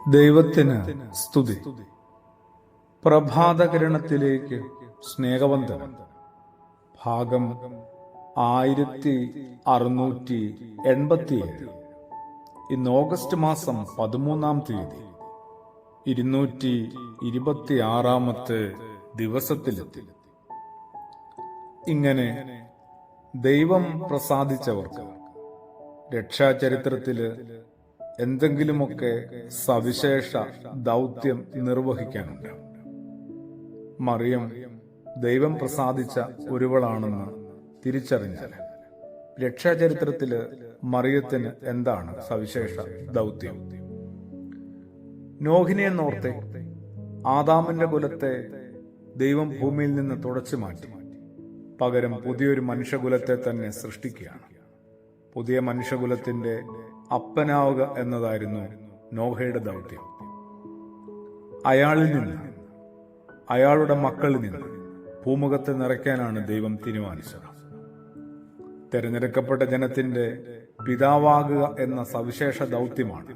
ദൈവത്തിന് സ്തുതി. പ്രഭാതകിരണത്തിലേക്ക് സ്നേഹവന്ദനം. ഭാഗം 1687. ഇന്ന് ഓഗസ്റ്റ് മാസം 13-ാം തീയതി 226-ാമത്തെ ദിവസത്തിലെത്തി. ഇങ്ങനെ ദൈവം പ്രസാദിച്ചവർക്ക് രക്ഷാചരിത്രത്തില് എന്തെങ്കിലുമൊക്കെ സവിശേഷ ദൗത്യം നിർവഹിക്കാനുണ്ട്. മറിയം ദൈവം പ്രസാദിച്ച ഒരുവളാണെന്ന് തിരിച്ചറിഞ്ഞാൽ രക്ഷാചരിത്രത്തില് മറിയത്തിന് എന്താണ് സവിശേഷ ദൗത്യം? നോഹിനെ നോർത്തെ ആദാമിന്റെ കുലത്തെ ദൈവം ഭൂമിയിൽ നിന്ന് തുടച്ചു മാറ്റി പകരം പുതിയൊരു മനുഷ്യകുലത്തെ തന്നെ സൃഷ്ടിക്കുകയാണ്. പുതിയ മനുഷ്യകുലത്തിന്റെ അപ്പനാവുക എന്നതായിരുന്നു നോഹയുടെ ദൗത്യം. അയാളിൽ നിന്ന്, അയാളുടെ മക്കളിൽ നിന്ന് ഭൂമുഖത്തെ നിറയ്ക്കാനാണ് ദൈവം തീരുമാനിച്ചത്. തെരഞ്ഞെടുക്കപ്പെട്ട ജനത്തിന്റെ പിതാവാകുക എന്ന സവിശേഷ ദൗത്യമാണ്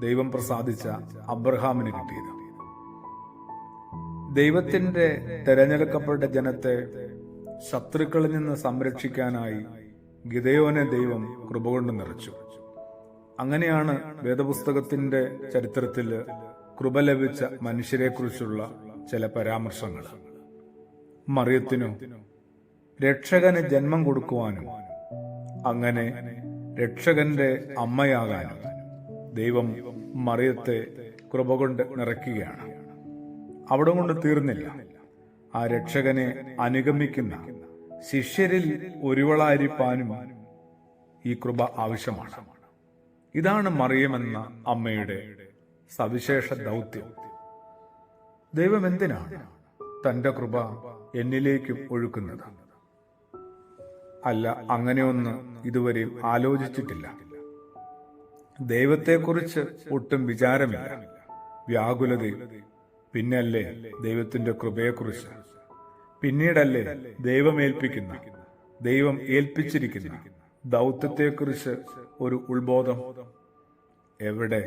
ദൈവം പ്രസാദിച്ച അബ്രഹാമിന് കിട്ടിയത്. ദൈവത്തിന്റെ തെരഞ്ഞെടുക്കപ്പെട്ട ജനത്തെ ശത്രുക്കളിൽ നിന്ന് സംരക്ഷിക്കാനായി ഗിദെയോനെ ദൈവം കൃപ കൊണ്ട് നിറച്ചു. അങ്ങനെയാണ് വേദപുസ്തകത്തിന്റെ ചരിത്രത്തിൽ കൃപ ലഭിച്ച മനുഷ്യരെക്കുറിച്ചുള്ള ചില പരാമർശങ്ങൾ. മറിയത്തിനു രക്ഷകന് ജന്മം കൊടുക്കുവാനും അങ്ങനെ രക്ഷകന്റെ അമ്മയാകാനും ദൈവം മറിയത്തെ കൃപ കൊണ്ട് നിറയ്ക്കുകയാണ്. അവിടെ കൊണ്ട് തീർന്നില്ല. ആ രക്ഷകനെ അനുഗമിക്കുന്ന ശിഷ്യരിൽ ഒരുവളായിരിക്കാനും ഈ കൃപ ആവശ്യമാണ്. ഇതാണ് മറിയമെന്ന അമ്മയുടെ സവിശേഷ ദൗത്യം. ദൈവം എന്തിനാണ് തന്റെ കൃപ എന്നിലേക്കും ഒഴുക്കുന്നത്? അല്ല, അങ്ങനെയൊന്ന് ഇതുവരെയും ആലോചിച്ചിട്ടില്ല. ദൈവത്തെക്കുറിച്ച് ഒട്ടും വിചാരമില്ല, വ്യാകുലതയും. പിന്നല്ലേ ദൈവത്തിന്റെ കൃപയെക്കുറിച്ച്, പിന്നീടല്ലേ ദൈവം ഏൽപ്പിച്ചിരിക്കുന്ന ദൗത്യത്തെക്കുറിച്ച് ഒരു ഉത്ബോധം. എവിടെ,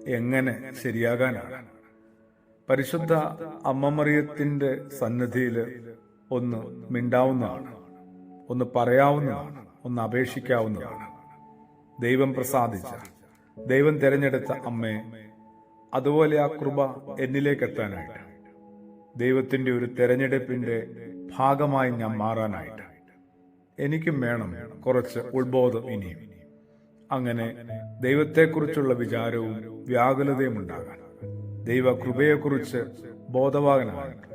എങ്ങനെ ശരിയാകാനാണ്? പരിശുദ്ധ അമ്മ മറിയത്തിന്റെ സന്നിധിയിൽ ഒന്ന് മിണ്ടാവുന്നതാണ്, ഒന്ന് പറയാവുന്നതാണ്, ഒന്ന് അപേക്ഷിക്കാവുന്നതാണ്. ദൈവം പ്രസാദിച്ച, ദൈവം തിരഞ്ഞെടുത്ത അമ്മയെ, അതുപോലെ ആ കൃപ എന്നിലേക്ക് എത്താനായിട്ട്, ദൈവത്തിന്റെ ഒരു തെരഞ്ഞെടുപ്പിന്റെ ഭാഗമായി ഞാൻ മാറാനായിട്ട് എനിക്കും വേണം കുറച്ച് ഉത്ബോധം ഇനിയും. അങ്ങനെ ദൈവത്തെക്കുറിച്ചുള്ള വിചാരവും വ്യാകുലതയും ഉണ്ടാകാൻ, ദൈവ കൃപയെക്കുറിച്ച് ബോധവാനായിട്ട്,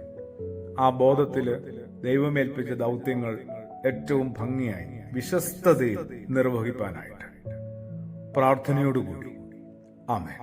ആ ബോധത്തില് ദൈവമേൽപ്പിച്ച ദൗത്യങ്ങൾ ഏറ്റവും ഭംഗിയായി വിശ്വസ്തതയിൽ നിർവഹിക്കാനായിട്ട് പ്രാർത്ഥനയോടുകൂടി. ആമേൻ.